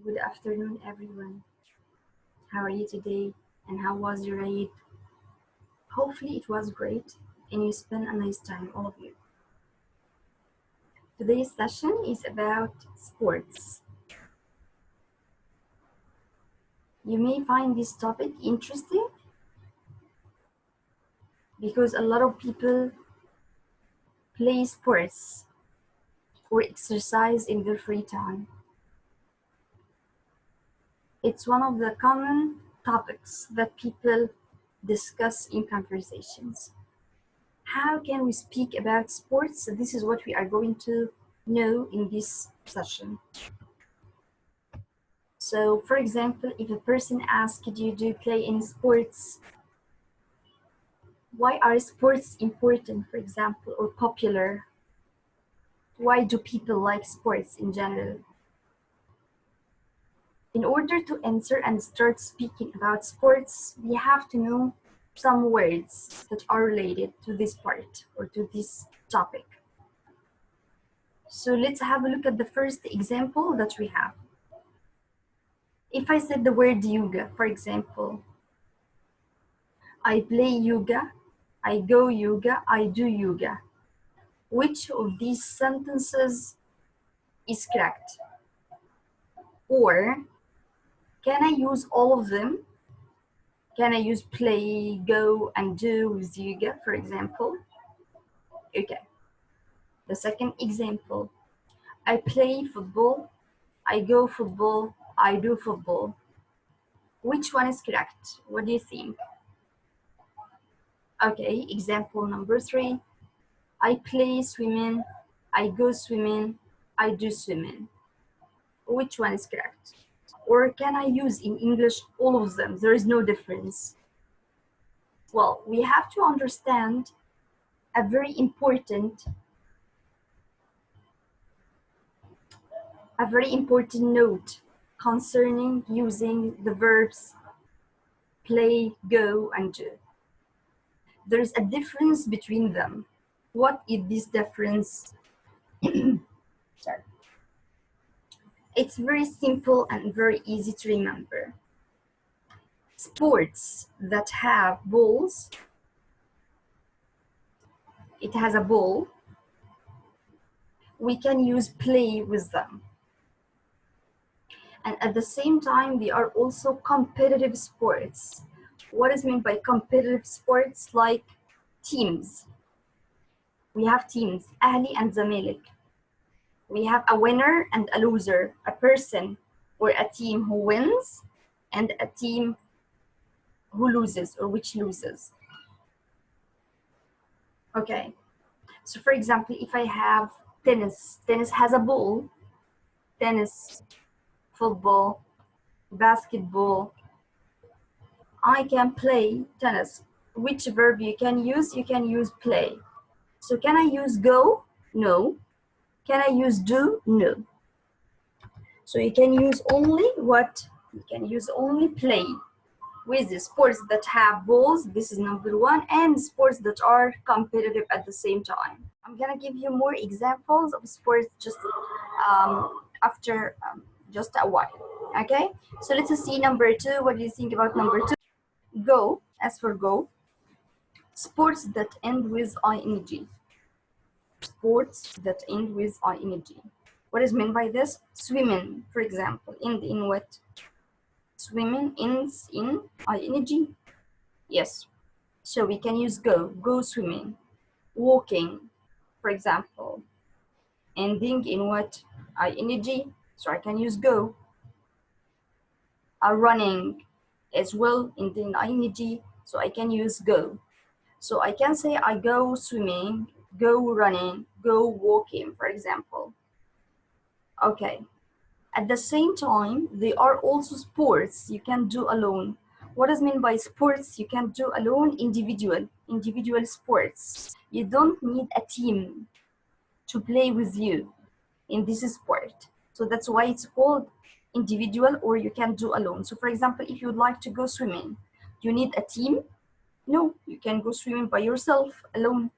Good afternoon, everyone. How are you today? And how was your Eid? Hopefully, it was great and you spent a nice time, all of you. Today's session is about sports. You may find this topic interesting because a lot of people play sports or exercise in their free time. It's one of the common topics that people discuss in conversations. How can we speak about sports? This is what we are going to know in this session. So, for example, if a person asks you, do you play any sports? Why are sports important, for example, or popular? Why do people like sports in general? In order to answer and start speaking about sports, we have to know some words that are related to this part or to this topic. So let's have a look at the first example that we have. If I said the word yoga, for example, I play yoga, I go yoga, I do yoga. Which of these sentences is correct? Or can I use all of them? Can I use play, go, and do with yoga, for example? Okay. The second example, I play football, I go football, I do football. Which one is correct? What do you think? Okay, example number 3. I play swimming, I go swimming, I do swimming. Which one is correct? Or can I use in English all of them? There is no difference. Well, we have to understand a very important note concerning using the verbs play, go, and do. There is a difference between them. What is this difference? Sorry. It's very simple and very easy to remember. Sports that have balls, it has a ball, we can use play with them. And at the same time, they are also competitive sports. What is meant by competitive sports? Like teams. We have teams, Ahli and Zamalek. We have a winner and a loser, a person or a team who wins and a team who loses or which loses. Okay, so for example, if I have tennis has a ball, tennis, football, basketball, I can play tennis. Which verb you can use? You can use play. So can I use go? No. Can I use do? No. So you can use only what? You can use only play with the sports that have balls. This is number 1, and sports that are competitive at the same time. I'm gonna give you more examples of sports just after just a while. Okay, so let's see number 2. What do you think about number 2? Go. As for go, sports that end with ing. Sports that end with ing. What is meant by this? Swimming, for example, end in what? Swimming ends in ing. Yes. So we can use go swimming. Walking, for example, ending in what? ing. So I can use go. Running as well, ending ing. So I can use go. So I can say I go swimming, go running, go walking, for example. Okay. At the same time, they are also sports you can do alone. What is meant by sports you can do alone? Individual sports. You don't need a team to play with you in this sport. So that's why it's called individual, or you can do alone. So for example, if you would like to go swimming, you need a team? No, you can go swimming by yourself, alone.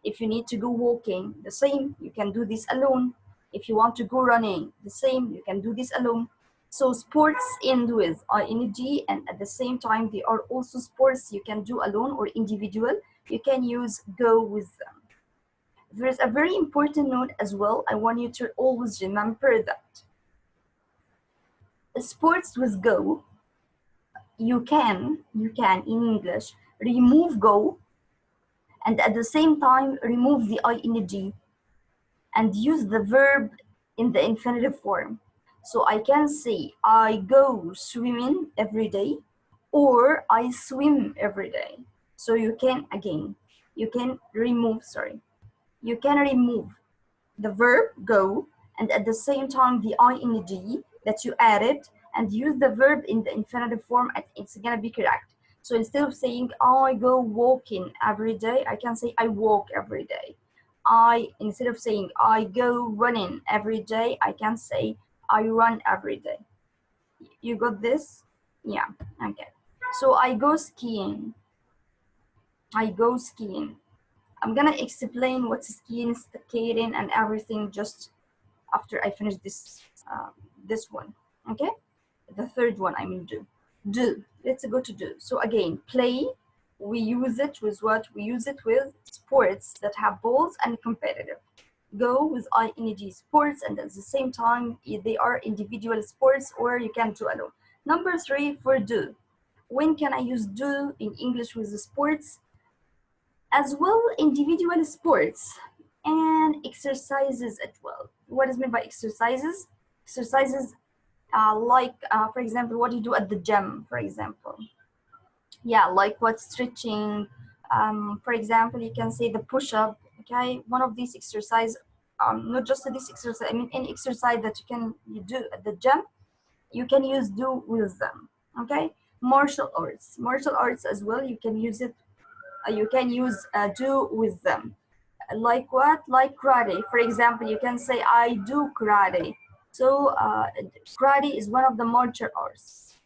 If you need to go walking, the same, you can do this alone. If you want to go running, the same, you can do this alone. So sports end with ing, and at the same time, they are also sports you can do alone or individual. You can use go with them. There's a very important note as well. I want you to always remember that sports with go, you can in English remove go and at the same time remove the ing and use the verb in the infinitive form. So I can say I go swimming every day or I swim every day. So you can remove, you can remove the verb go and at the same time the ing that you added and use the verb in the infinitive form and it's gonna be correct. So instead of saying I go walking every day, I can say I walk every day. Instead of saying I go running every day, I can say I run every day. You got this? Yeah, okay. So I go skiing. I go skiing. I'm gonna explain what's skiing, skating, and everything just after I finish this one. Okay, the third one I mean do. Let's go to do. So again, play. We use it with what? We use it with sports that have balls and competitive. Go with ing sports, and at the same time they are individual sports or you can do alone. Number 3 for do. When can I use do in English with the sports? As well, individual sports and exercises as well. What is meant by exercises? Exercises for example, what you do at the gym, for example. Yeah, like what stretching. For example, you can say the push-up. Okay, one of these exercise. Not just this exercise. I mean, any exercise that you do at the gym, you can use do with them. Okay, martial arts. Martial arts as well. You can use it. You can use do with them. Like what? Like karate. For example, you can say I do karate. So karate is one of the martial arts.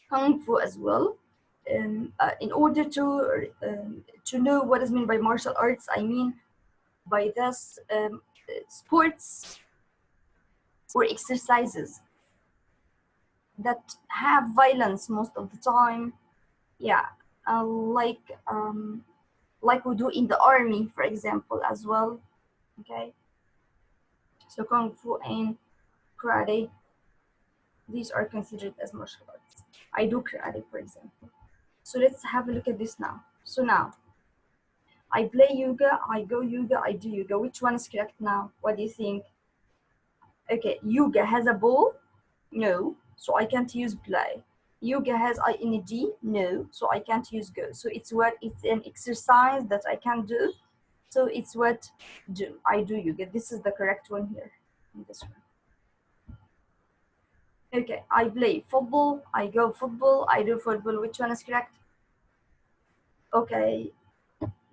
Kung fu as well. In order to know what is meant by martial arts, I mean by this sports or exercises that have violence most of the time. Yeah, uh, like um, like we do in the army, for example, as well. Okay, so kung fu and karate, these are considered as martial arts. I do karate, for example. So let's have a look at this now. So now, I play yoga, I go yoga, I do yoga. Which one is correct now? What do you think? Okay, yoga has a ball? No, so I can't use play. Yoga has ing? No, so I can't use go. So it's an exercise that I can do. So it's what do. I do yoga. This is the correct one here. This one. Okay, I play football, I go football, I do football. Which one is correct? Okay,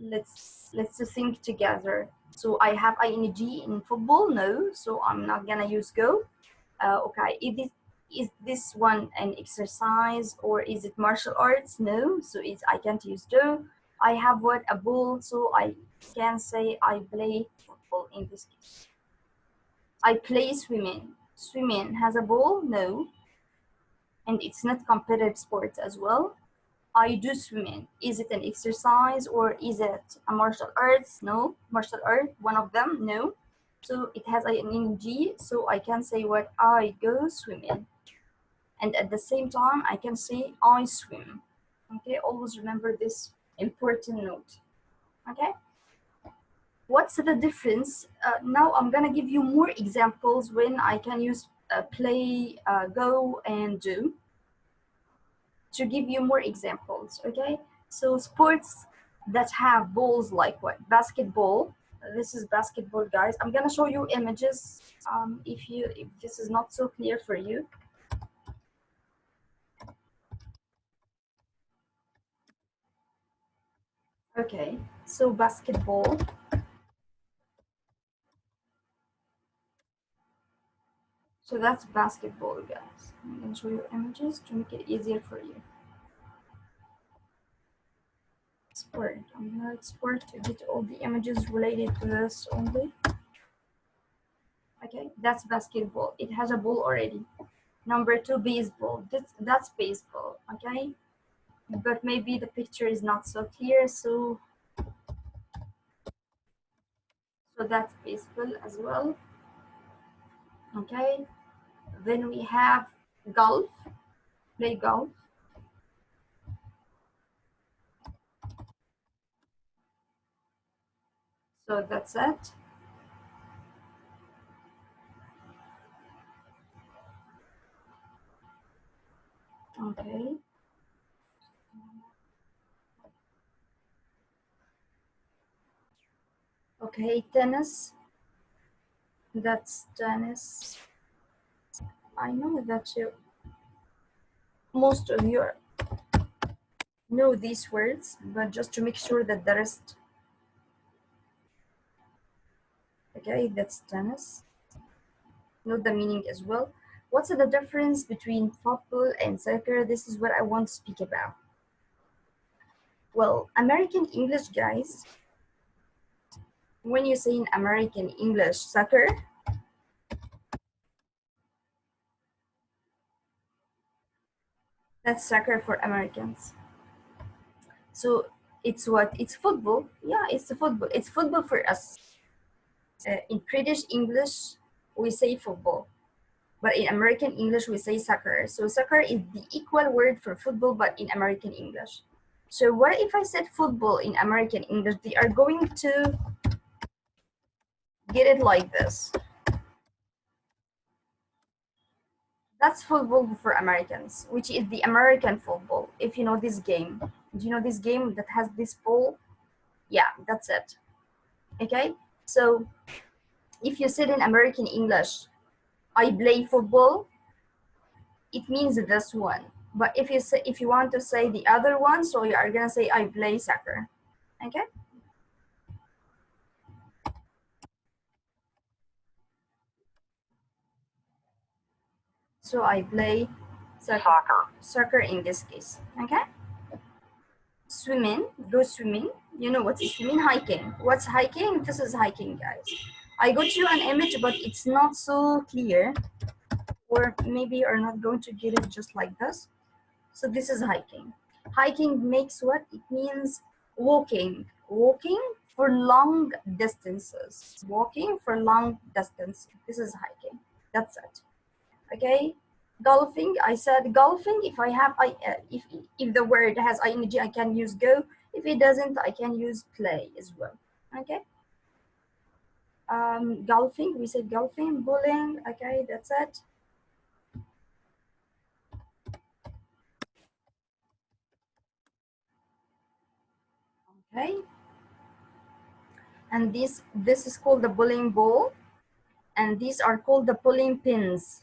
let's think together. So I have ing in football? No, so I'm not gonna use go. Okay, is this one an exercise or is it martial arts? No, so I can't use do. I have what? A ball, so I can say I play football in this case. I play swimming. Swimming has a ball? No, and it's not competitive sports as well. I do swimming. Is it an exercise or is it a martial arts? No. Martial art, one of them? No. So it has ing, so I can say what? I go swimming. And at the same time, I can say I swim. Okay, always remember this important note. Okay, what's the difference? Now I'm gonna give you more examples when I can use play, go, and do, to give you more examples. Okay, so sports that have balls, like what? Basketball. This is basketball, guys. I'm gonna show you images if this is not so clear for you. Okay, so basketball. So that's basketball, guys. I'm gonna show you images to make it easier for you. Sport. I'm gonna write sport to get all the images related to this only. I Okay, that's basketball. It has a ball already. Number two, baseball. That's baseball. Okay, but maybe the picture is not so clear, so that's baseball as well. Okay, then we have golf. Play golf. So that's it. Okay. Okay, tennis. That's tennis. I know that most of you know these words, but just to make sure that the rest. Okay, that's tennis. Know the meaning as well. What's the difference between football and soccer? This is what I want to speak about. Well, American English, guys, when you say in American English soccer, that's soccer for Americans. So it's what? It's football. Yeah, it's the football. It's football for us. In British English, we say football. But in American English, we say soccer. So soccer is the equal word for football, but in American English. So what if I said football in American English? They are going to get it like this. That's football for Americans, which is the American football. If you know this game, do you know this game that has this ball? Yeah, that's it. Okay, so if you said in American English, I play football, it means this one. But if you want to say the other one, so you are gonna say I play soccer. Okay. So I play soccer in this case. Okay. Swimming, go swimming. You know what's swimming? Hiking. What's hiking? This is hiking, guys. I got you an image, but it's not so clear, or maybe you're not going to get it just like this. So this is hiking. Hiking makes what? It means walking. Walking for long distances. Walking for long distance. This is hiking. That's it. Okay. Golfing. I said golfing. If I have if the word has ing, I can use go. If it doesn't, I can use play as well. Okay. Golfing. We said golfing. Bowling. Okay. That's it. Okay. And this is called the bowling ball, and these are called the bowling pins.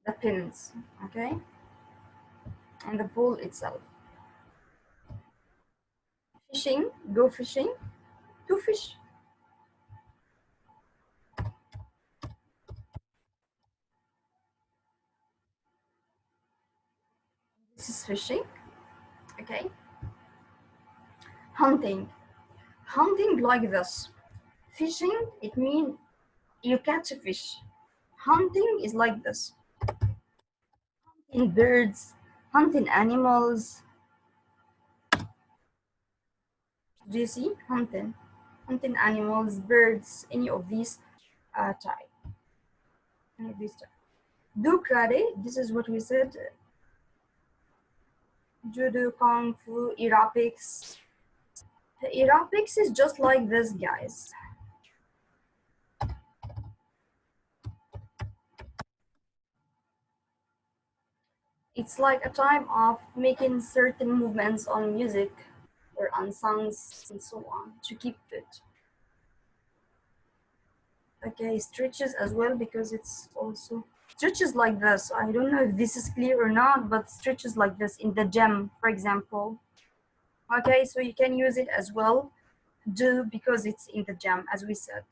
The pins, okay, and the ball itself. Fishing, go fishing, to fish. This is fishing, okay. Hunting, hunting like this. Fishing, it means you catch a fish. Hunting is like this. Hunting birds, hunting animals. Do you see? Hunting. Hunting animals, birds, any of these type. Any of these type. Do karate, this is what we said. Judo, Kung Fu, aerobics. Aerobics is just like this, guys. It's like a time of making certain movements on music or on songs and so on to keep fit. Okay, stretches as well, because it's also stretches like this. I don't know if this is clear or not, but stretches like this in the gym, for example. Okay, so you can use it as well. Do, because it's in the gym, as we said.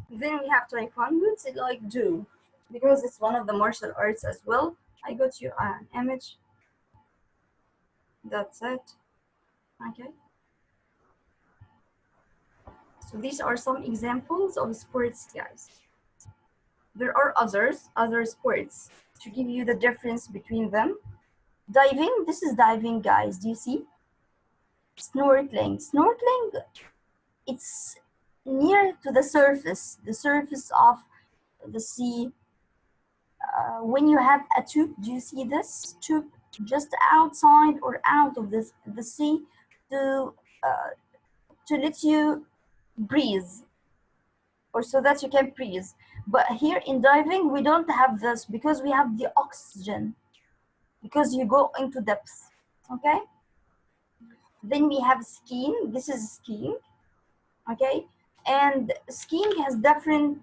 Then we have taekwondo. It's like do, because it's one of the martial arts as well. I got you an image. That's it. Okay. So these are some examples of sports, guys. There are other sports to give you the difference between them. Diving, this is diving, guys. Do you see? Snorkeling. Snorkeling, it's near to the surface of the sea. When you have a tube, do you see this tube just outside or out of the sea to let you breathe, or so that you can breathe. But here in diving, we don't have this because we have the oxygen, because you go into depth. Okay. Then we have skiing. This is skiing. Okay. And skiing has different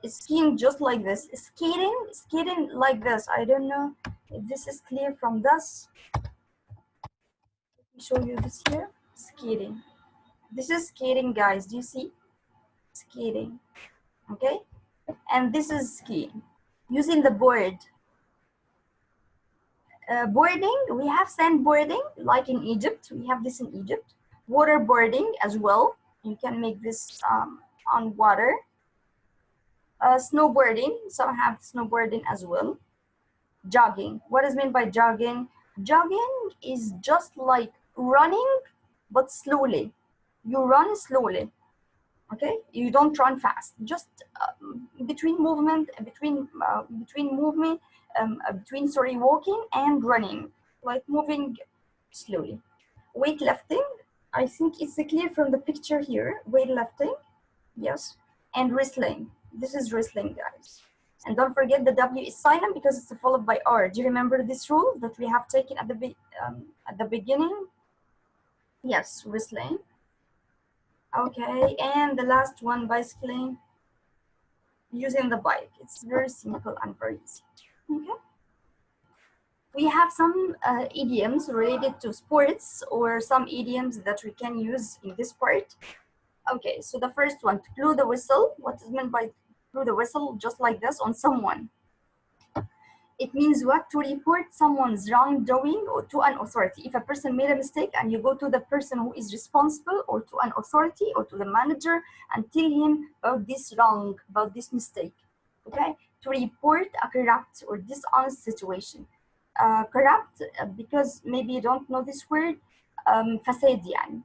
skiing, just like this. Skating like this. I don't know if this is clear from this. Let me show you this here. Skating. This is skating, guys. Do you see? Skating. Okay. And this is skiing. Using the board. Boarding, we have sandboarding, like in Egypt. We have this in Egypt. Waterboarding as well. You can make this on water. Snowboarding, some have snowboarding as well. Jogging, what is meant by jogging? Jogging is just like running, but slowly. You run slowly, okay? You don't run fast. Just between movement, between walking and running, like moving slowly. Weightlifting, I think it's clear from the picture here. Weightlifting, yes. And wrestling. This is wrestling, guys. And don't forget the W is silent because it's followed by R. Do you remember this rule that we have taken at the beginning? Yes, wrestling. Okay, and the last one, bicycling. Using the bike. It's very simple and very easy. Okay. We have some idioms related to sports, or some idioms that we can use in this part. Okay, so the first one, to blow the whistle. What is meant by blow the whistle? Just like this on someone. It means what? To report someone's wrongdoing or to an authority. If a person made a mistake and you go to the person who is responsible, or to an authority, or to the manager, and tell him about this wrong, about this mistake. Okay? To report a corrupt or dishonest situation. Corrupt, because maybe you don't know this word, فساد يعني.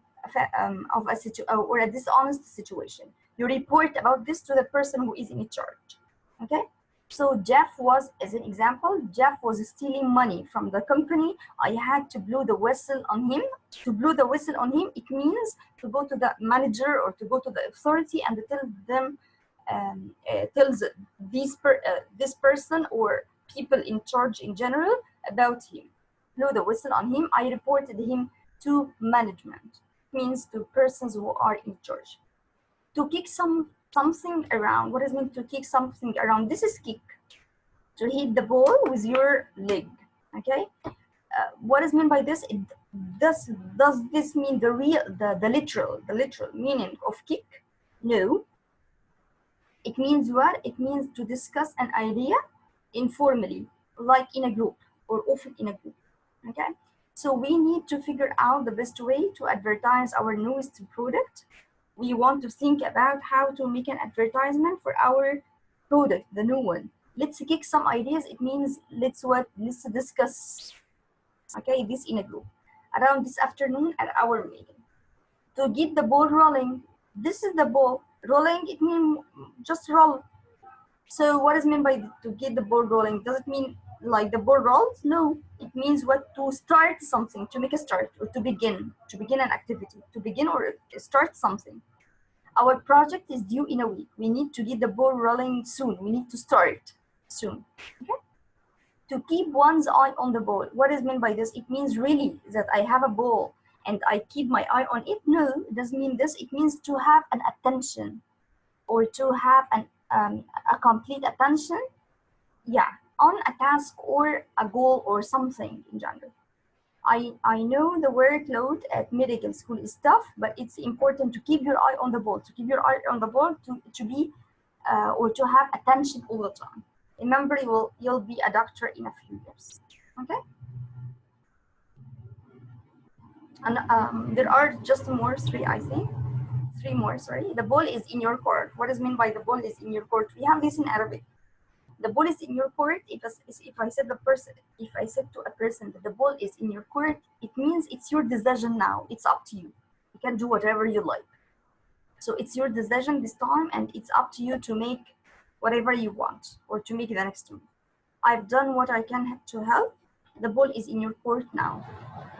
Of a or a dishonest situation. You report about this to the person who is in charge. Okay? So Jeff was, as an example, Jeff was stealing money from the company. I had to blow the whistle on him. To blow the whistle on him, it means to go to the manager or to go to the authority and tell them, tells this person or people in charge in general about him. Blow the whistle on him. I reported him to management. Means to persons who are in charge. To kick something around. What is meant to kick something around? This is kick. To hit the ball with your leg. Okay. What is meant by this? Does this mean the literal meaning of kick? No. It means what? It means to discuss an idea informally, like in a group, or often in a group. Okay. So we need to figure out the best way to advertise our newest product. We want to think about how to make an advertisement for our product, the new one. Let's kick some ideas. It means let's discuss, okay, this in a group around this afternoon at our meeting. To get the ball rolling, this is the ball rolling. It means just roll. So what is meant by to get the ball rolling? Does it mean like the ball rolls? No, it means what? To start something, to make a start, or to begin an activity, to begin or start something. Our project is due in a week. We need to get the ball rolling soon. We need to start soon. Okay? To keep one's eye on the ball. What is meant by this? It means really that I have a ball and I keep my eye on it. No, it doesn't mean this. It means to have an attention, or to have a complete attention, yeah, on a task or a goal or something in general. I know the workload at medical school is tough, but it's important to keep your eye on the ball, to keep your eye on the ball, to be or to have attention all the time. Remember, you'll be a doctor in a few years. Okay. And there are just three, I think. Three more, sorry. The ball is in your court. What is meant by the ball is in your court? We have this in Arabic. The ball is in your court. If I said to a person that the ball is in your court, it means it's your decision now. It's up to you. You can do whatever you like. So it's your decision this time, and it's up to you to make whatever you want or to make the next move. I've done what I can to help. The ball is in your court now.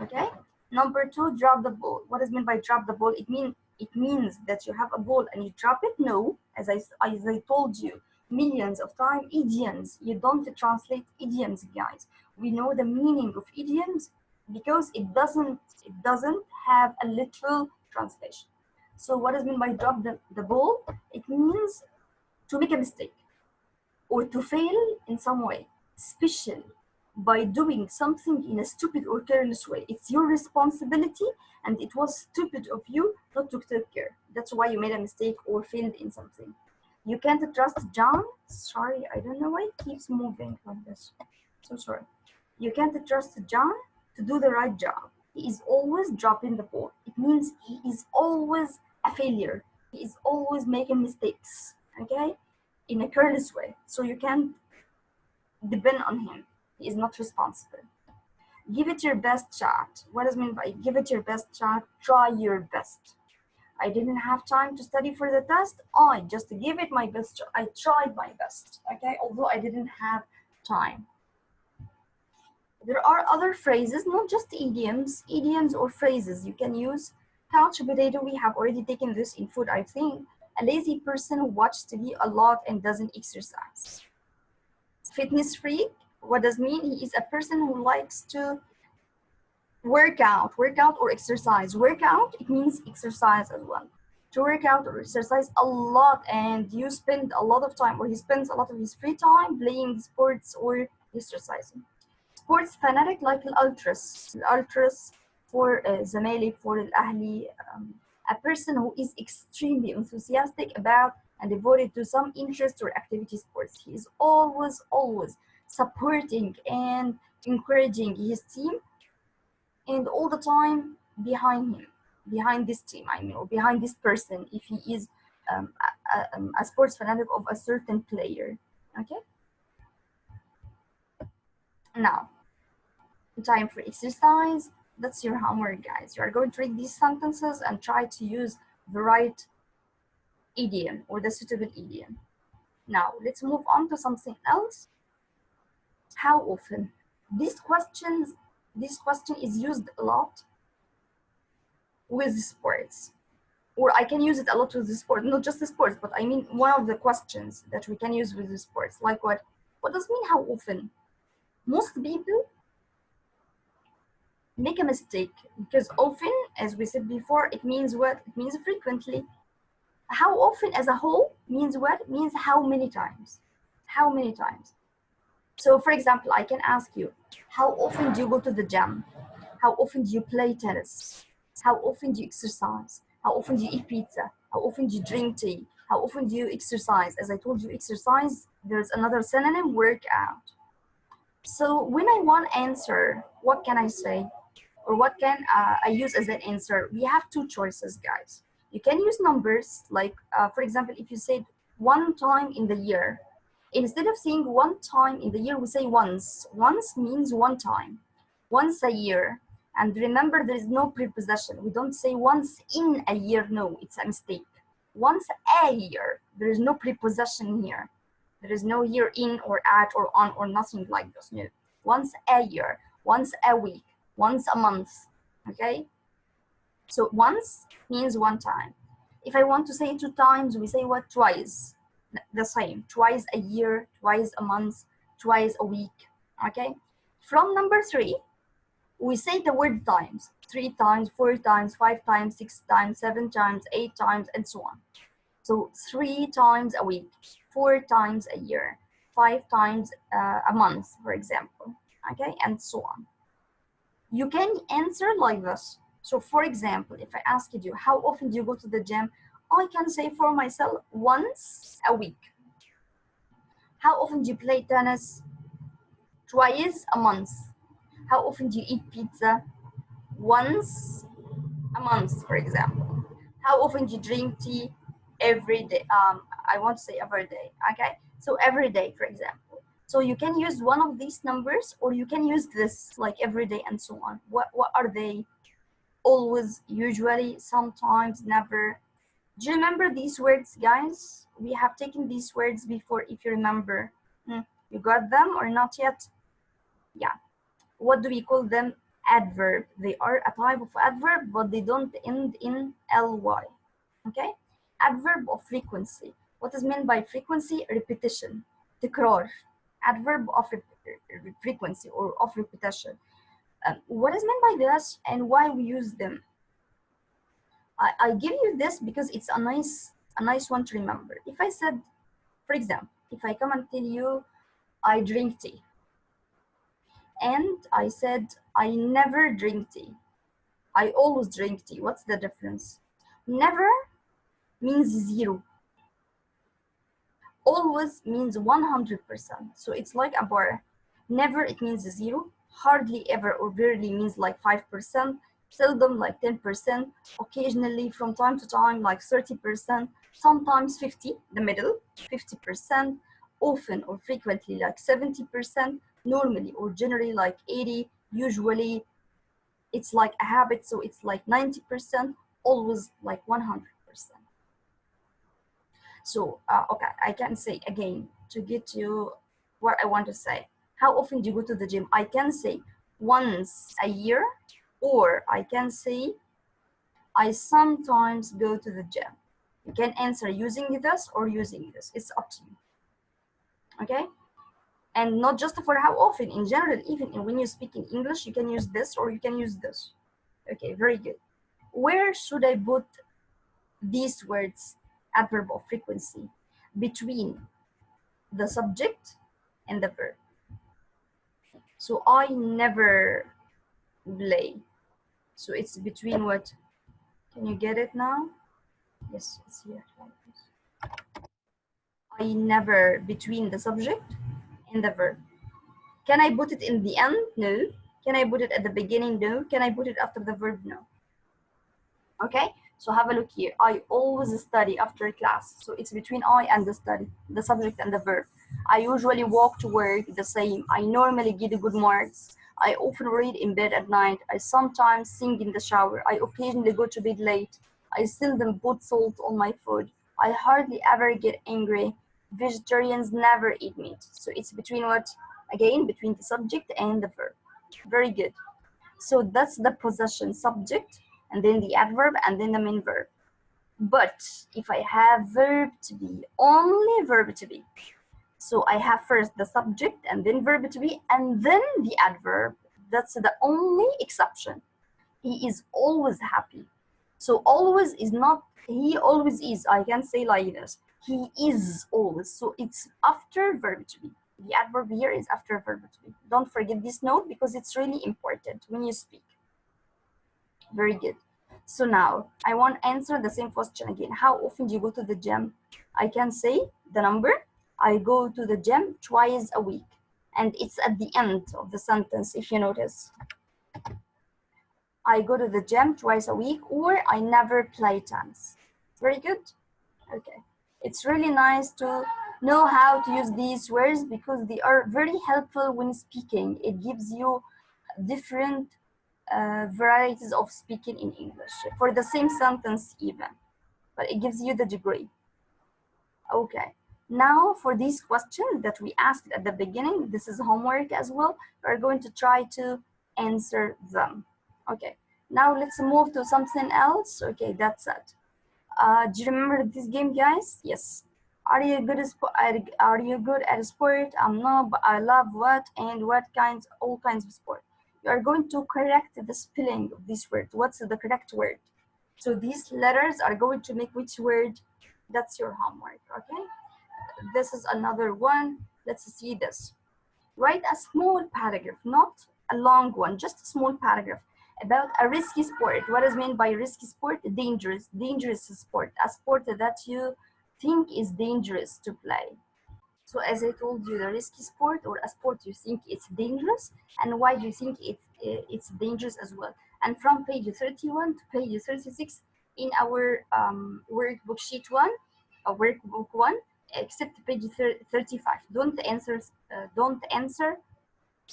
Okay. Number two, drop the ball. What is meant by drop the ball? It means that you have a ball and you drop it. No, as I told you millions of times, idioms. You don't translate idioms, guys. We know the meaning of idioms because it doesn't have a literal translation. So what is meant by drop the ball? It means to make a mistake or to fail in some way, especially by doing something in a stupid or careless way. It's your responsibility, and it was stupid of you not to take care. That's why you made a mistake or failed in something. You can't trust John. Sorry, I don't know why it keeps moving like this. So sorry. You can't trust John to do the right job. He is always dropping the ball. It means he is always a failure. He is always making mistakes, okay? In a careless way. So you can't depend on him. He is not responsible. Give it your best shot. What does it mean by give it your best shot? Try your best. I didn't have time to study for the test. I just gave it my best. I tried my best, okay? Although I didn't have time. There are other phrases, not just idioms or phrases you can use. Couch potato, we have already taken this in food, I think. A lazy person who watches TV a lot and doesn't exercise. Fitness freak, what does it mean? He is a person who likes to work out or exercise. Work out, it means exercise as well. To work out or exercise a lot, and you spend a lot of time, or he spends a lot of his free time playing sports or exercising. Sports fanatic, like الالتراس for Zamalek, for Al-Ahli, a person who is extremely enthusiastic about and devoted to some interest or activity sports. He is always supporting and encouraging his team, and all the time behind this team, I mean, or behind this person, if he is a sports fanatic of a certain player. Okay. Now, time for exercise. That's your homework, guys. You are going to read these sentences and try to use the right idiom or the suitable idiom. Now, let's move on to something else. How often? This question is used a lot with sports, or I can use it a lot with the sport, not just the sports, but I mean one of the questions that we can use with the sports. Like what does it mean how often? Most people make a mistake because often, as we said before, it means what? It means frequently. How often as a whole means what? It means how many times. How many times? So for example, I can ask you, how often do you go to the gym? How often do you play tennis? How often do you exercise? How often do you eat pizza? How often do you drink tea? How often do you exercise? As I told you, exercise, there's another synonym, workout. So when I want answer, what can I say? Or what can I use as an answer? We have two choices, guys. You can use numbers, like, for example, if you said one time in the year, instead of saying one time in the year, we say once. Once means one time, once a year. And remember, there is no preposition. We don't say once in a year. No, it's a mistake. Once a year, there is no preposition here. There is no year in or at or on or nothing like this. No. Once a year, once a week, once a month. Okay? So once means one time. If I want to say two times, we say what? Twice. The same. Twice a year, twice a month, twice a week. Okay? From number three, we say the word times. 3 times, 4 times, 5 times, 6 times, 7 times, 8 times, and so on. So 3 times a week, 4 times a year, 5 times a month, for example. Okay, and so on. You can answer like this. So for example, if I asked you, how often do you go to the gym? I can say for myself, once a week. How often do you play tennis? Twice a month. How often do you eat pizza? Once a month, for example. How often do you drink tea? Every day. I want to say every day. Okay, so every day, for example. So you can use one of these numbers, or you can use this like every day and so on. What are they? Always, usually, sometimes, never. Do you remember these words, guys? We have taken these words before, if you remember. You got them or not yet? Yeah. What do we call them? Adverb. They are a type of adverb, but they don't end in ly. Okay? Adverb of frequency. What is meant by frequency? Repetition. تكرار. Adverb of frequency or of repetition. What is meant by this and why we use them? I give you this because it's a nice one to remember. If I said, for example, if I come and tell you I drink tea, and I said I never drink tea, I always drink tea, what's the difference? Never means 0. Always means 100%. So it's like a bar. Never, it means 0. Hardly ever or rarely means like 5%. Seldom like 10%. Occasionally, from time to time, like 30%. Sometimes 50, the middle, 50%. Often or frequently like 70%. Normally or generally like 80. Usually it's like a habit, so it's like 90%. Always like 100%. So, okay, I can say again to get you what I want to say. How often do you go to the gym? I can say once a year, or I can say I sometimes go to the gym. You can answer using this or using this. It's up to you. Okay? And not just for how often, in general, even when you speak in English, you can use this or you can use this. Okay, very good. Where should I put these words, adverb of frequency, between the subject and the verb? So I never play. So it's between what? Can you get it now? Yes, it's here. I never, between the subject and the verb. Can I put it in the end? No. Can I put it at the beginning? No. Can I put it after the verb? No. Okay, so have a look here. I always study after class. So it's between I and the study, the subject and the verb. I usually walk to work the same. I normally get good marks. I often read in bed at night. I sometimes sing in the shower. I occasionally go to bed late. I seldom put salt on my food. I hardly ever get angry. Vegetarians never eat meat. So it's between what? Again, between the subject and the verb. Very good. So that's the possession, subject, and then the adverb, and then the main verb. But if I have verb to be, only verb to be, so I have first the subject and then verb to be and then the adverb, that's the only exception. He is always happy. So always is not, he always is. I can say like this. He is always. So it's after verb to be. The adverb here is after verb to be. Don't forget this note because it's really important when you speak. Very good. So now I want to answer the same question again. How often do you go to the gym? I can say the number. I go to the gym twice a week. And it's at the end of the sentence, if you notice. I go to the gym twice a week, or I never play tennis. Very good. Okay. It's really nice to know how to use these words because they are very helpful when speaking. It gives you different varieties of speaking in English for the same sentence even, but it gives you the degree. Okay, now for these questions that we asked at the beginning, this is homework as well. We're going to try to answer them. Okay, now let's move to something else. Okay, that's it. Do you remember this game, guys? Yes. Are you good at sport? I'm not, but I love what and what kinds, all kinds of sport. You are going to correct the spelling of this word. What's the correct word? So these letters are going to make which word? That's your homework, okay? This is another one. Let's see this. Write a small paragraph, not a long one, just a small paragraph about a risky sport. What is meant by risky sport? Dangerous sport. A sport that you think is dangerous to play. So as I told you, the risky sport or a sport you think it's dangerous, and why do you think it's dangerous as well. And from page 31 to page 36 in our workbook sheet 1, workbook 1, except page 35. Don't answer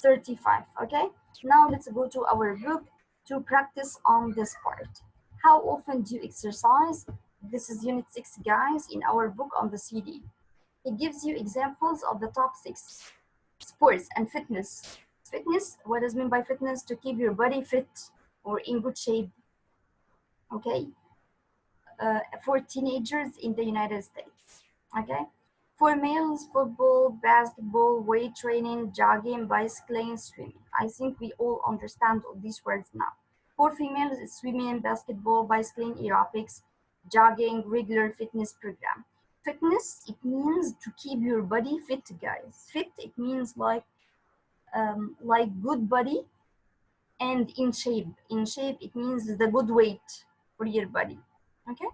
35, okay? Now let's go to our book to practice on this part. How often do you exercise? This is unit 6, guys, in our book on the CD. It gives you examples of the top 6 sports and fitness. Fitness, what does mean by fitness? To keep your body fit or in good shape, okay? For teenagers in the United States, okay? For males, football, basketball, weight training, jogging, bicycling, swimming. I think we all understand all these words now. For females, it's swimming, basketball, bicycling, aerobics, jogging, regular fitness program. Fitness, it means to keep your body fit, guys. Fit, it means like good body, and in shape. In shape, it means the good weight for your body, okay?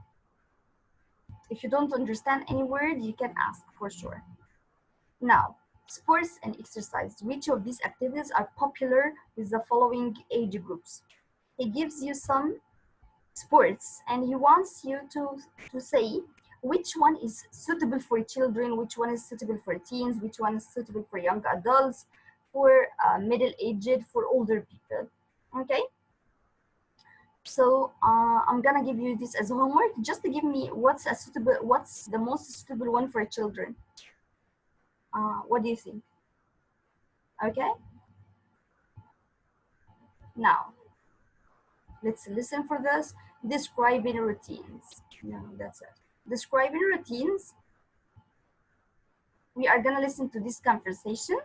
If you don't understand any word, you can ask for sure. Now, sports and exercise. Which of these activities are popular with the following age groups? He gives you some sports and he wants you to say which one is suitable for children, which one is suitable for teens, which one is suitable for young adults, for middle-aged, for older people, okay? So I'm gonna give you this as homework. Just to give me what's the most suitable one for children. What do you think? Okay. Now, let's listen for this. Describing routines. No, that's it. Describing routines. We are gonna listen to this conversation,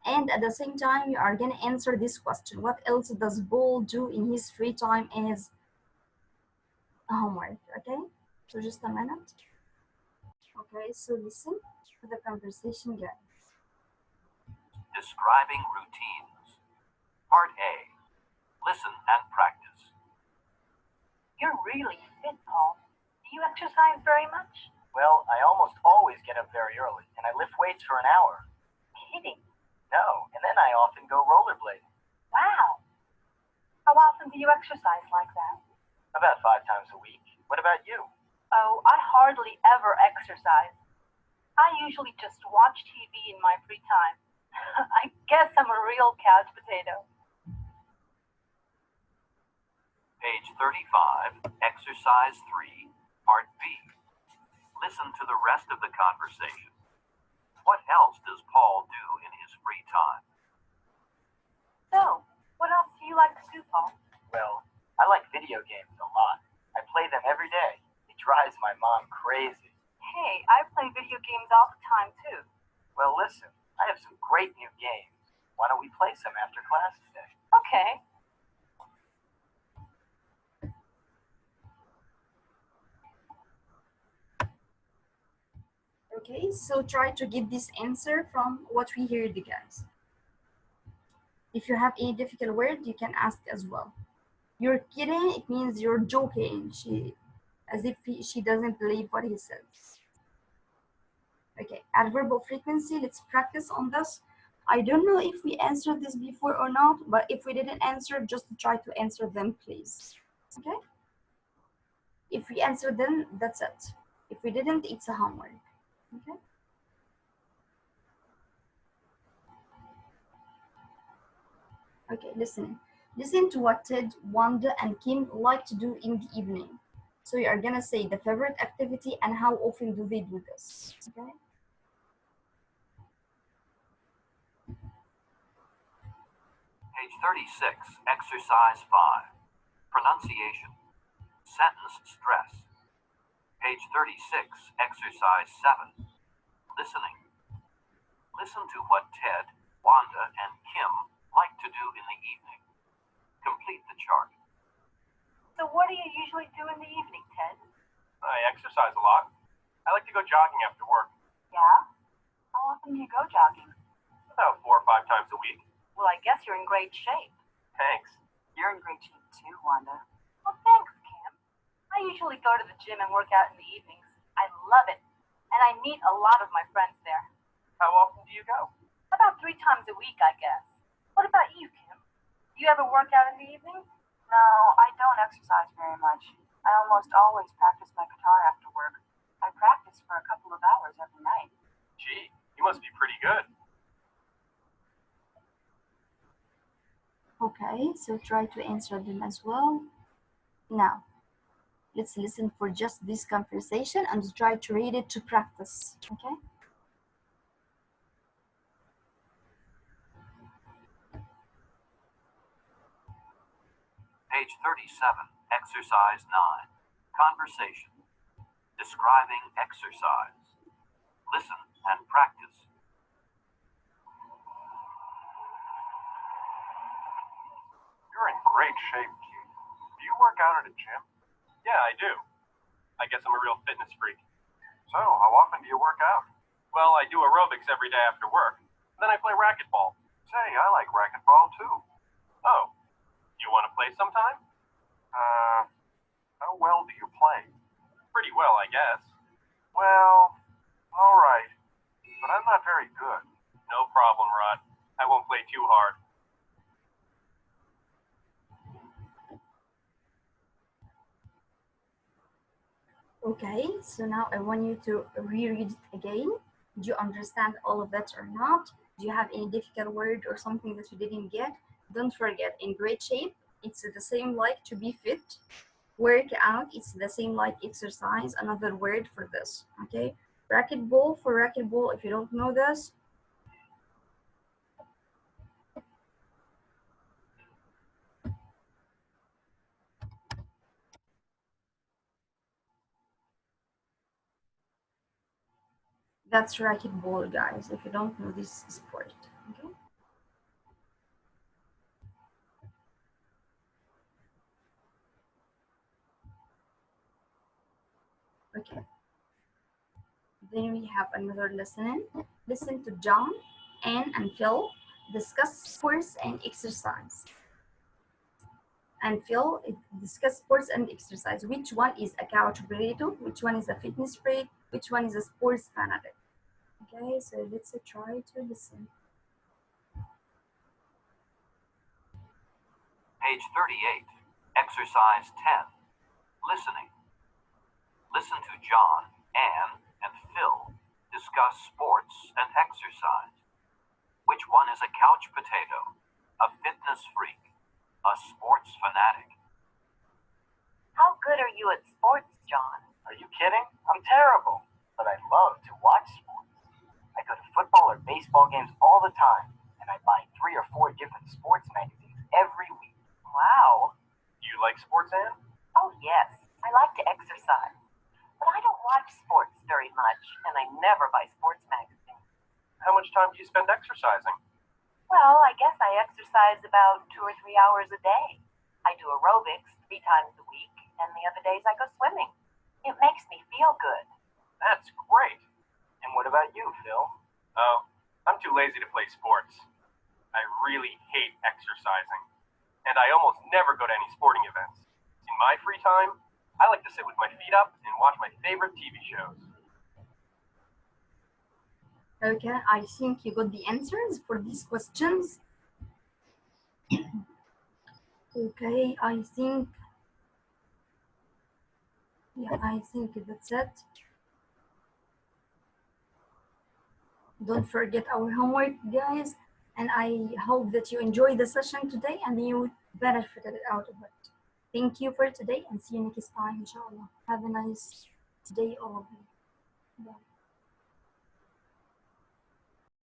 and at the same time, you are gonna answer this question. What else does Paul do in his free time as homework? Okay. So just a minute. Okay, so listen to the conversation, guys. Describing routines. Part A. Listen and practice. You're really fit, Paul. Do you exercise very much? Well, I almost always get up very early, and I lift weights for an hour. Kidding. No, and then I often go rollerblading. Wow. How often do you exercise like that? About 5 times a week. What about you? Oh, I hardly ever exercise. I usually just watch TV in my free time. I guess I'm a real couch potato. Page 35, Exercise 3, Part B. Listen to the rest of the conversation. What else does Paul do in his free time? So, what else do you like to do, Paul? Well, I like video games a lot. I play them every day. It drives my mom crazy. Hey, I play video games all the time, too. Well, listen, I have some great new games. Why don't we play some after class today? Okay. Okay, so try to get this answer from what we heard, guys. If you have any difficult word, you can ask as well. You're kidding, it means you're joking. As if she doesn't believe what he says. Okay, adverb of frequency, let's practice on this. I don't know if we answered this before or not, but if we didn't answer, just try to answer them, please. Okay? If we answer them, that's it. If we didn't, it's a homework. Okay? Okay, listen. Listen to what Ted, Wanda, and Kim like to do in the evening. So you are gonna say the favorite activity and how often do they do this. Okay? Page 36, Exercise 5, Pronunciation. Sentence stress. Page 36, Exercise 7, Listening. Listen to what Ted, Wanda, and Kim like to do in the evening. Complete the chart. So what do you usually do in the evening, Ted? I exercise a lot. I like to go jogging after work. Yeah? How often do you go jogging? About 4 or 5 times a week. Well, I guess you're in great shape. Thanks. You're in great shape too, Wanda. Well, thanks, Kim. I usually go to the gym and work out in the evenings. I love it. And I meet a lot of my friends there. How do you go? About 3 times a week, I guess. What about you, Kim? Do you ever work out in the evenings? No, I don't exercise very much. I almost always practice my guitar after work. I practice for a couple of hours every night. Gee, you must be pretty good. Okay, so try to answer them as well. Now, let's listen for just this conversation and try to read it to practice, okay? Page 37, exercise 9. Conversation. Describing exercise. Listen and practice. You're in great shape, Keith. Do you work out at a gym? Yeah, I do. I guess I'm a real fitness freak. So, how often do you work out? Well, I do aerobics every day after work. Then I play racquetball. Say, I like racquetball too. Oh, you want to play sometime? How well do you play? Pretty well, I guess. Well, all right. But I'm not very good. No problem, Rod. I won't play too hard. Okay, so now I want you to reread it again. Do you understand all of that or not? Do you have any difficult word or something that you didn't get? Don't forget, in great shape, it's the same like to be fit. Work out, it's the same like exercise, another word for this, okay? Racquetball, for racquetball, if you don't know this, that's racquetball, guys, if you don't know this sport, okay? Okay. Then we have another lesson. Listen to John, Anne, and Phil discuss sports and exercise. And Phil discuss sports and exercise. Which one is a couch potato? Which one is a fitness freak? Which one is a sports fanatic? Okay, so let's try to listen. Page 38, exercise 10. Listening. Listen to John, Anne, and Phil discuss sports and exercise. Which one is a couch potato, a fitness freak, a sports fanatic? How good are you at sports, John? Are you kidding? I'm terrible, but I love to watch sports. I go to football or baseball games all the time, and I buy 3 or 4 different sports magazines every week. Wow. You like sports, Anne? Oh, yes. I like to exercise. But I don't watch sports very much, and I never buy sports magazines. How much time do you spend exercising? Well, I guess I exercise about 2 or 3 hours a day. I do aerobics 3 times a week, and the other days I go swimming. It makes me feel good. That's great. And what about you, Phil? Oh, I'm too lazy to play sports. I really hate exercising. And I almost never go to any sporting events. In my free time, I like to sit with my feet up and watch my favorite TV shows. Okay, I think you got the answers for these questions. Okay, I think that's it. Don't forget our homework, guys, and I hope that you enjoyed the session today and you benefited out of it. Thank you for today and see you next time, inshallah. Have a nice day, all of you. Bye.